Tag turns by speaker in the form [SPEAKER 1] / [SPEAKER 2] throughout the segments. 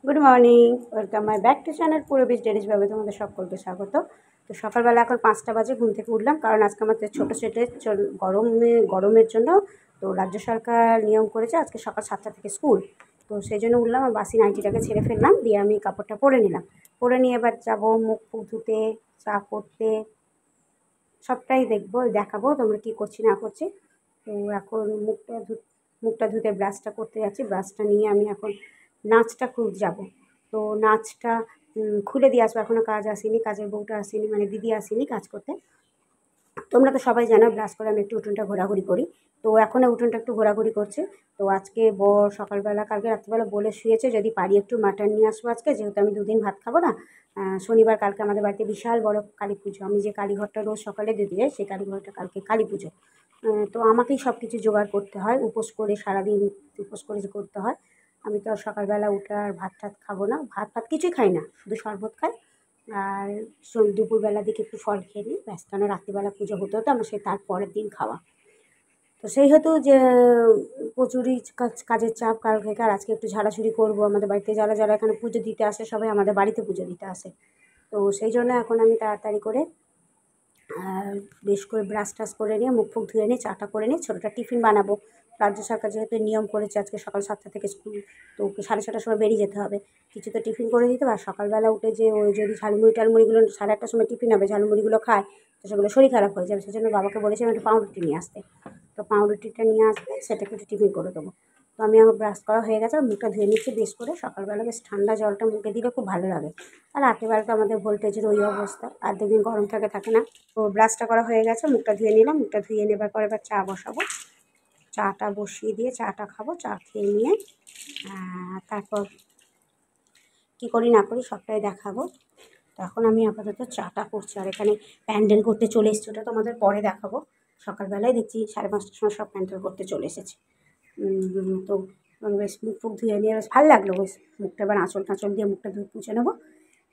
[SPEAKER 1] Good morning, welcome my back to channel পুরবিশ ডেলিজ ভাবে তোমাদের সকলকে স্বাগত। তো সকালবেলা এখন 5টা বাজে ঘুম থেকে উঠলাম, কারণ আজকে আমাদের ছোটো সেটের গরমের জন্য তো রাজ্য সরকার নিয়ম করেছে আজকে সকাল 7টা থেকে স্কুল। তো সেই জন্য উঠলাম আর বাসি নাইটিটাকে ছেড়ে ফেললাম, দিয়ে আমি কাপড়টা পরে নিলাম। পরে নিয়ে এবার যাবো মুখ ফুক ধুতে, চা করতে, সবটাই দেখাবো তোমরা কী করছি না করছি। তো এখন মুখটা ধুতে ব্রাশটা করতে যাচ্ছি। ব্রাশটা নিয়ে আমি এখন নাচটা খুঁজে যাব। তো নাচটা খুলে দিয়ে আসবো, এখনও কাজ আসেনি, কাজের বউটা আসেনি, মানে দিদি আসেনি কাজ করতে। তোমরা তো সবাই জানো ব্রাশ করে আমি একটু উঠোনটা ঘোরাঘুরি করি। তো এখন উঠোনটা একটু ঘোরাঘুরি করছে। তো আজকে সকালবেলা কালকে রাত্রিবেলা বলে শুয়েছে যদি পারি একটু মাটন নিয়ে আসবো আজকে, যেহেতু আমি দুদিন ভাত খাবো না। শনিবার কালকে আমাদের বাড়িতে বিশাল বড় কালী পুজো, আমি যে কালীঘরটা রোজ সকালে দিতে যাই সেই কালীঘরটা কালকে কালী পুজো। তো আমাকেই সব কিছু জোগাড় করতে হয়, উপোস করে সারাদিন উপোস করে যে করতে হয়। আমি তো আর সকালবেলা উঠে আর ভাত টাত খাবো না, ভাত কিছুই খাই না, শুধু শরবত খাই। আর দুপুরবেলার দিকে একটু ফল খেয়ে নিই ব্যাস, কেন রাত্রিবেলা পুজো হতে হতো আমার সেই তার পরের দিন খাওয়া। তো সেই হেতু যে প্রচুরই কাজের চাপ কাল থেকে, আর আজকে একটু ঝাড়াঝুড়ি করবো। আমাদের বাড়িতে যারা যারা এখানে পুজো দিতে আসে সবাই আমাদের বাড়িতে পুজো দিতে আসে। তো সেই জন্য এখন আমি তাড়াতাড়ি করে বেশ করে ব্রাশ টাশ করে নিয়ে মুখ ফুক ধুয়ে নিয়ে চাটা করে নিয়ে ছোটোটা টিফিন বানাবো। রাজ্য সরকার যেহেতু নিয়ম করেছে আজকে সকাল 7টা থেকে স্কুল, তো ওকে 6:30টার সময় বেরিয়ে যেতে হবে। কিছু তো টিফিন করে দিতে হবে, আর সকালবেলা উঠে যে ওই যদি ঝালমুড়ি টালমুড়িগুলো 8:30টার সময় টিফিন হবে, ঝালমুড়িগুলো খায় তো সেগুলো শরীর খারাপ হয়ে যাবে। সেই জন্য বাবাকে বলেছিলাম একটু পাউরুটি নিয়ে আসতে। তো পাউরুটিটা নিয়ে আসবে, সেটাকে একটু টিফিন করে দেবো। তো আমি আমার ব্রাশ করা হয়ে গেছে, মুখটা ধুয়ে নিচ্ছি বেশ করে। সকালবেলা বেশ ঠান্ডা জলটা মুখে দিলে খুব ভালো লাগে। আর রাত্রিবেলা তো আমাদের ভোল্টেজের ওই অবস্থা, আর দেখবেন গরম থাকে না। তো ব্রাশটা করা হয়ে গেছে, মুখটা ধুয়ে নিলাম। মুখটা ধুয়ে নেবার পর এবার চা বসাবো। চাটা বসিয়ে দিয়ে চাটা খাবো। চা খেয়ে নিয়ে তারপর কী করি না করি সবটাই দেখাবো। তো এখন আমি আপাতত চাটা করছি, আর এখানে প্যান্ডেল করতে চলে এসেছি, ওটা তোমাদের পরে দেখাবো। সকালবেলায় দেখছি 5:30টার সময় সব প্যান্ডেল করতে চলে এসেছে। তো বেশ মুখ ফুক ধুয়ে নিয়ে বেশ ভালো লাগলো, বেশ মুখটা এবার আঁচল টাঁচল দিয়ে মুখটা ধুয়ে মুছে নেবো।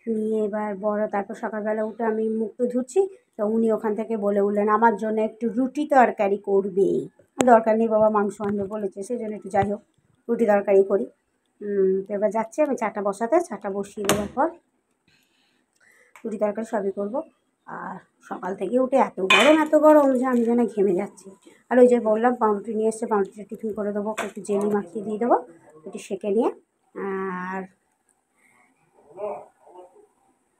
[SPEAKER 1] নিয়ে এবার তারপর সকালবেলা উঠে আমি মুখটা ধুচ্ছি। তো উনি ওখান থেকে বলে উঠলেন আমার জন্য একটু রুটি তরকারি করবে। দরকার নেই বাবা, মাংস আনবে বলেছে, সেই জন্য একটু যাই হোক রুটি তরকারি করি। তো এবার যাচ্ছি আমি চাটা বসাতে। চাটা বসিয়ে দেওয়ার পর রুটি তরকারি সবই করবো। আর সকাল থেকে উঠে এত গরম যে আমি যেন ঘেমে যাচ্ছি। আর ওই যে বললাম পাউরুটি নিয়ে এসছে, পাউরুটিটা টিফিন করে দেবো, একটু জেলি মাখিয়ে দিয়ে দেবো, একটু সেঁকে নিয়ে। আর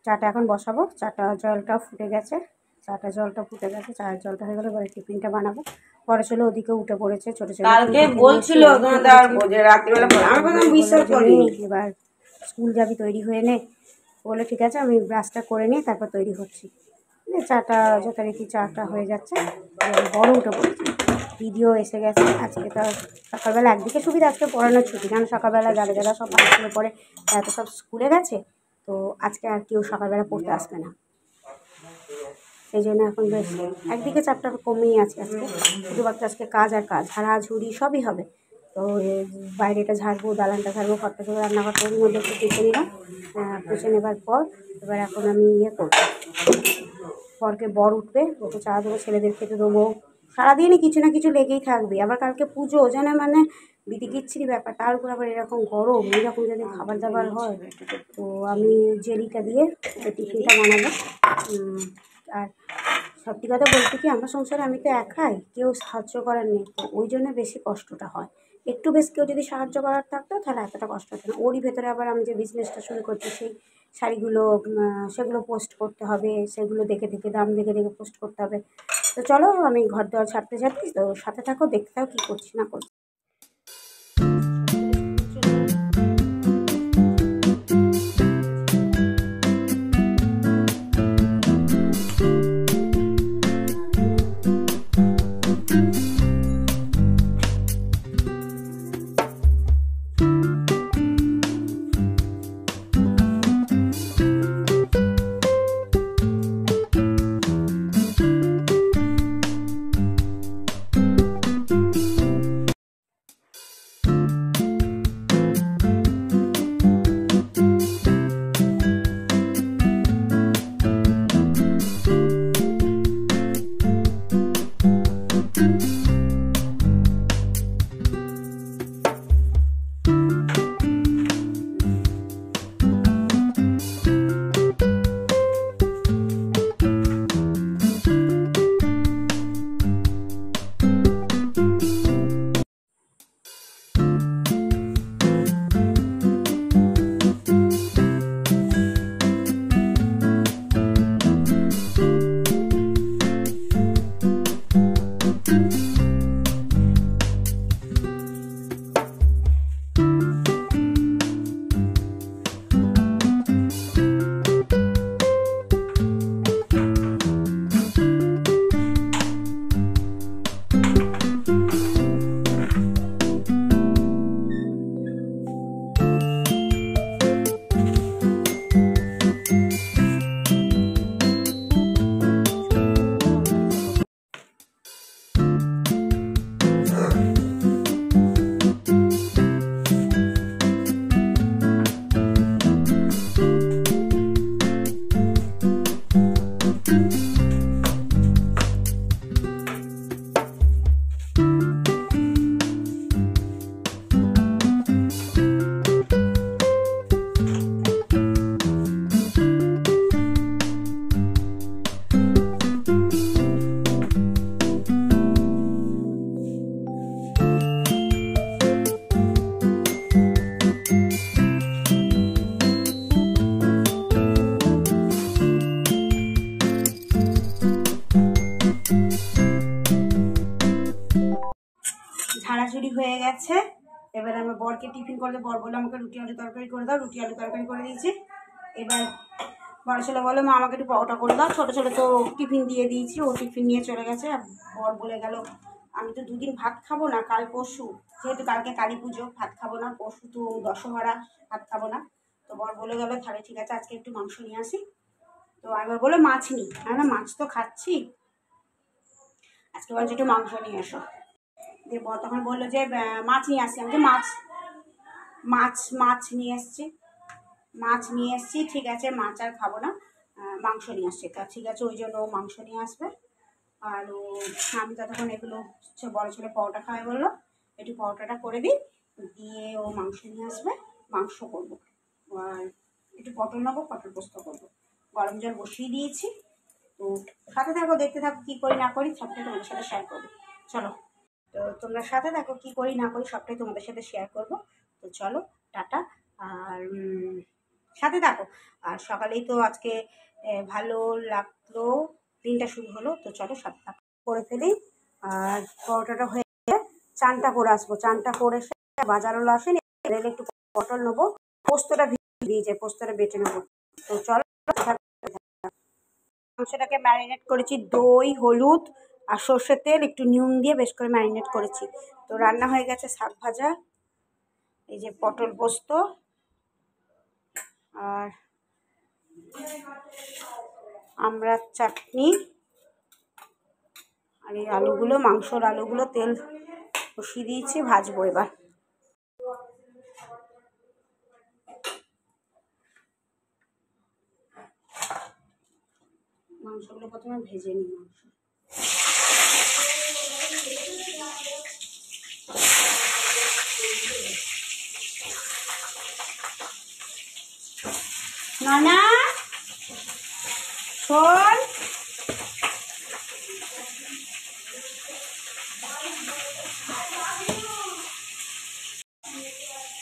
[SPEAKER 1] চাটা এখন বসাবো। জলটা ফুটে গেছে, জলটা ফুটে গেছে, চায়ের জলটা হয়ে গেলে এবারে টিফিনটা বানাবো। বড় ছেলে ওদিকে উঠে পড়েছে, ছোটো ছেলে এবার স্কুল যাবি তৈরি হয়ে নে বলে ঠিক আছে আমি ব্রাশটা করে নিয়ে তারপর তৈরি হচ্ছি। চাটা যথারীতি চাটা হয়ে যাচ্ছে, বড় উঠে পড়েছে, ভিডিও এসে গেছে। আজকে তো সকালবেলা একদিকে সুবিধা, আজকে পড়ানোর ছুটি, কারণ সকালবেলা যারা সব পড়াশুনো পড়ে তারা তো সব স্কুলে গেছে। তো আজকে আর কেউ সকালবেলা পড়তে আসবে না, সেই জন্য এখন বেশ একদিকে চাপটা কমেই আছে আজকে। শুধুমাত্র আজকে কাজ আর কাজ, ঝাড়াঝুড়ি সবই হবে। তো বাইরেটা ঝাড়বো, দালানটা ঝাড়বো, ঘরটা ঝাড়বো, রান্নাঘরটার মধ্যে একটু পুছে নিলাম। পুছে নেবার পর এবার এখন আমি করবো, বর উঠবে, ওকে চা দেবো, ছেলেদের খেতে দেবো। সারাদিনই কিছু না কিছু লেগেই থাকবে। আবার কালকে পুজো, যেন মানে বিধিকিচ্ছিরি ব্যাপার, তার উপর আবার এরকম গরম, এরকম যদি খাবার দাবার হয়। তো আমি জেলিটা দিয়ে টিফিনটা বানাবো। আর সত্যি কথা বলতে কি, আমার সংসারে আমি তো একাই, কেউ সাহায্য করার নেই, তো ওই জন্য বেশি কষ্টটা হয়। একটু বেশ কেউ যদি সাহায্য করার থাকতো তাহলে এতটা কষ্ট হতো না। ওরই ভেতরে আবার আমি যে বিজনেসটা শুরু করছি, সেই শাড়িগুলো সেগুলো পোস্ট করতে হবে, সেগুলো দেখে দাম দেখে পোস্ট করতে হবে। তো চলো আমি ঘর দোয়ার ছাড়তে যাচ্ছি, তো সাথে থাকো, দেখতে থাকো কী করছি না করছি। যাচ্ছে। এবার আমার বরকে টিফিন করলে বর বলে আমাকে রুটি আলু তরকারি করে দাও, রুটি আলু তরকারি করে দিয়েছি। এবার বড় ছেলে বলে মা আমাকে একটু পরোটা করে দাও, ছোটো ছেলে তো টিফিন দিয়ে দিয়েছি, ও টিফিন নিয়ে চলে গেছে। বর বলে গেল আমি তো দুদিন ভাত খাবো না, কাল পরশু যেহেতু কালকে কালী পুজো ভাত খাবো না, পরশু তো দশহরা ভাত খাবো না। তো বর বলে গেল তাহলে ঠিক আছে আজকে একটু মাংস নিয়ে আসি। তো একবার বলে মাছ নিই, না মাছ তো খাচ্ছি, আজকে বলছে একটু মাংস নিয়ে এসো। দিয়ে বর তখন বললো যে মাছ নিয়ে আসছি। আমি যে মাছ নিয়ে এসছি, ঠিক আছে মাছ আর খাবো না, মাংস নিয়ে আসছে। তা ঠিক আছে ওই জন্য ও মাংস নিয়ে আসবে। আর আমি ততক্ষণ এগুলো বড় ছেলে পরোটা খাওয়াই বললো, একটু পরোটাটা করে দিই, দিয়ে ও মাংস নিয়ে আসবে, মাংস করবো। আর একটু পটল নেবো, পটল পোস্ত করবো। গরম জল বসিয়ে দিয়েছি। তো সাথে থাকো, দেখতে থাকো কী করি না করি, সবটাই তোমাদের সাথে শেয়ার করবো। চলো, তো তোমরা সাথে থাকো, কী করি না করি সবটাই তোমাদের সাথে শেয়ার করবো। তো চলো টাটা, আর সাথে থাকো। আর সকালেই তো আজকে ভালো লাগলো, দিনটা শুরু হলো। তো চলো সাথে থাকো, করে ফেলি। আর পরোটাটা হয়ে গেলে চানটা করে আসবো, চানটা করে এসে বাজারওয়ালা আসেনি, একটু পটল নেবো, পোস্তটা ভিজিয়ে দিয়েছে, পোস্তটা বেটে নেবো। তো চলো, মাংসটাকে ম্যারিনেট করেছি দই, হলুদ আর সর্ষের তেল, একটু নুন দিয়ে বেশ করে ম্যারিনেট করেছি। তো রান্না হয়ে গেছে শাক ভাজা, এই যে পটল পোস্ত, আর আমড়ার চাটনি, আর এই আলুগুলো, মাংসর আলুগুলো তেল বসিয়ে দিয়েছি, ভাজবো এবার। মাংসগুলো প্রথমে ভেজে নিই। নানা শোন,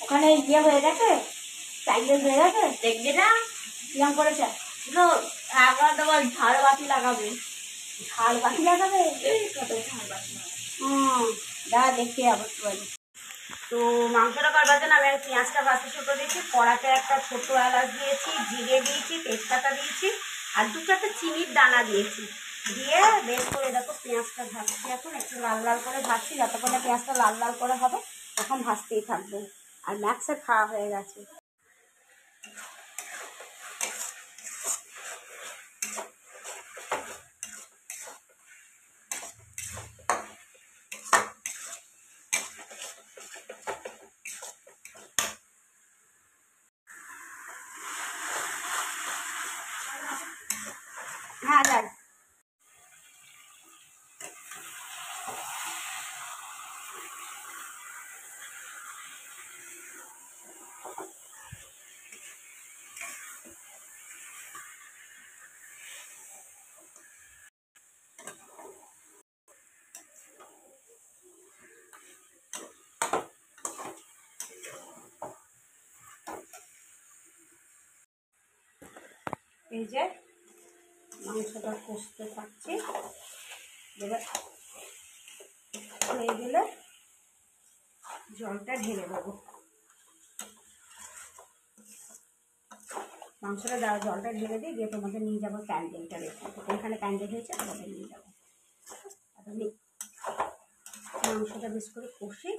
[SPEAKER 1] ওখানে ইয়ে হয়ে গেছে, চাইলে হয়ে গেছে, দেখবি না কিরম করেছে। ঝাড় বাতি লাগাবে, ঝাড় বাতি লাগাবে, কত ঝাড় বাতি। যা দেখতে আবার তো মাংসটা করবার জন্য আমি পেঁয়াজটা ভাজতে ছোটো দিয়েছি, কড়াতে একটা ছোটো এলাচ দিয়েছি, জিরে দিয়েছি, তেজপাতা দিয়েছি, আর দু চারটে চিনির দানা দিয়েছি, দিয়ে বেশ করে দেখো পেঁয়াজটা ভাজছি। এখন একটু লাল লাল করে ভাজছি, যতক্ষণ না পেঁয়াজটা লাল লাল করে হবে তখন ভাজতেই থাকবো। আর ম্যাক্সের খাওয়া হয়ে গেছে। হ্যাঁ যাই, এই যে মাংসটা কষতে থাকছি, এবার হয়ে গেলে জলটা ঢেলে দেবো। মাংসটা জলটা ঢেলে দিয়ে গিয়ে তোমাদের নিয়ে যাবো প্যান্ডেলটা রেখে, ওইখানে প্যান্ডেল হয়েছে তোমাদের নিয়ে যাবো। আমি মাংসটা বেশ করে কষি,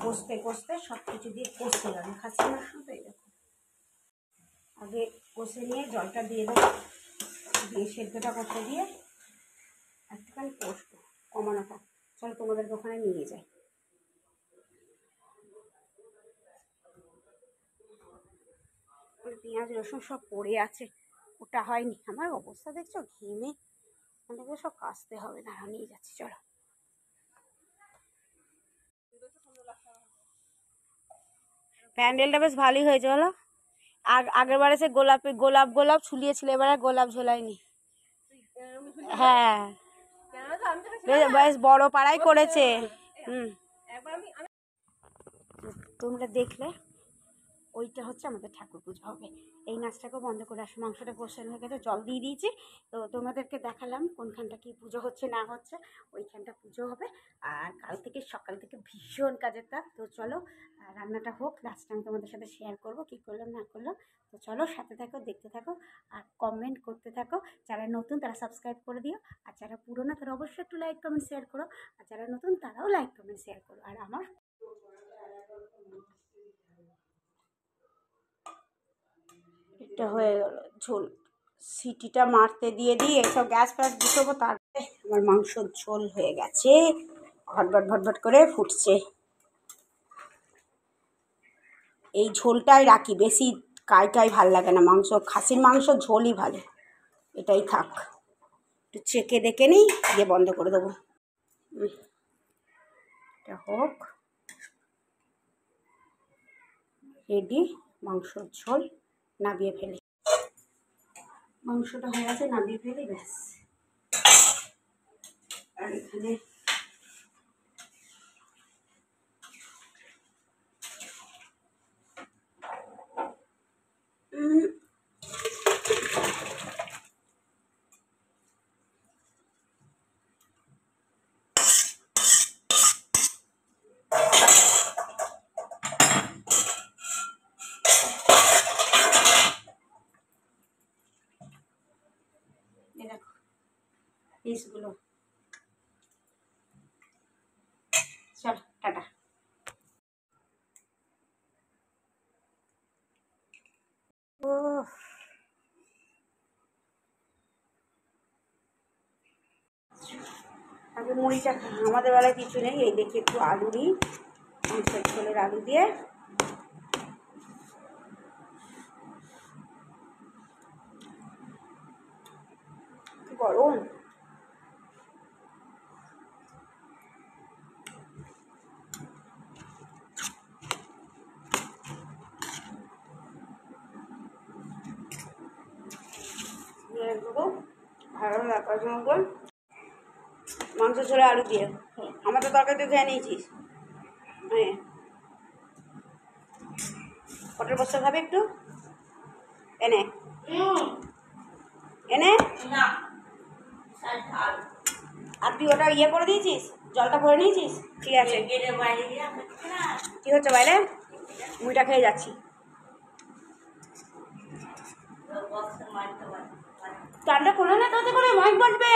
[SPEAKER 1] কষতে কষতে সব কিছু দিয়ে কষতে যাবে, খাসি মাংস তো এরকম। আগে কষে নিয়ে জলটা দিয়ে দেবো, দিয়ে সেদ্ধটা করতে দিয়ে একটুখানি কষবো, কমানোটা। চলো তোমাদেরকে ওখানে নিয়ে যাই। পেঁয়াজ রসুন সব পড়ে আছে, ওটা হয়নি। আমার অবস্থা দেখছো, ঘেমে ওটাকে সব কাচতে হবে, না নিয়ে যাচ্ছি চলো। প্যান্ডেলটা বেশ ভালোই হয়েছে বলো। আগের বারে সে গোলাপ ঝুলিয়েছিল, এবারে গোলাপ ঝোলায়নি। হ্যাঁ বেশ বড় পাড়াই করেছে। তোমরা দেখলে ওইটা হচ্ছে আমাদের ঠাকুর পুজো হবে। এই নাচটাকেও বন্ধ করে আসে, মাংসটা কষানো হয়ে গেছে, জল দিয়ে দিয়েছি। তো তোমাদেরকে দেখালাম কোনখানটা কি পুজো হচ্ছে না হচ্ছে, ওইখানটা পুজো হবে। আর কাল থেকে সকাল থেকে ভীষণ কাজের তাপ। তো চলো রান্নাটা হোক, লাস্টে আমি তোমাদের সাথে শেয়ার করবো কী করলাম না করলাম। তো চলো সাথে থাকো, দেখতে থাকো আর কমেন্ট করতে থাকো। যারা নতুন তারা সাবস্ক্রাইব করে দিও, আর যারা পুরনো তারা অবশ্যই একটু লাইক কমেন্ট শেয়ার করো, আর যারা নতুন তারাও লাইক কমেন্ট শেয়ার করো। আর আমার এটা হয়ে গেল ঝোল, সিটিটা মারতে দিয়ে এসব গ্যাস ফ্যাস দিতেবো, তারপরে আমার মাংসর ঝোল হয়ে গেছে, ভটভট ভটভট করে ফুটছে। এই ঝোলটাই রাখি, বেশি কাই ভাল লাগে না, মাংস খাসির মাংস ঝোলই ভালো। এটাই থাক, একটু চেকে দেখে নিই, দিয়ে বন্ধ করে দেবো। এটা হোক রেডি, মাংসর ঝোল নামিয়ে ফেলি। মাংসটা হয়ে গেছে, নামিয়ে ফেলি, ব্যাস। আর এখানে দেখো পিসগুলো। চলো টাটা। ও আগে মুড়িটা আমাদের বেলায় কিছু নেই, এই দেখি একটু আলু দিই, মাংসের ঝোলের আলু দিয়ে। গরম ভালো লাগার মতো মাংস ঝোলে আলু দিয়ে। আমার তো তরকারি তো খেয়ে নিয়েছিস, হ্যাঁ। পটের বস্তা খাবে একটু, এনে এনে। আর তুই ওটা ইয়ে করে দিয়েছিস, জলটা ভরে নিয়েছিস, ঠিক আছে। কি হচ্ছে বাইরে? মুড়িটা খেয়ে যাচ্ছি। টানটা খোলো না, তাতে করে মাইক বাজবে।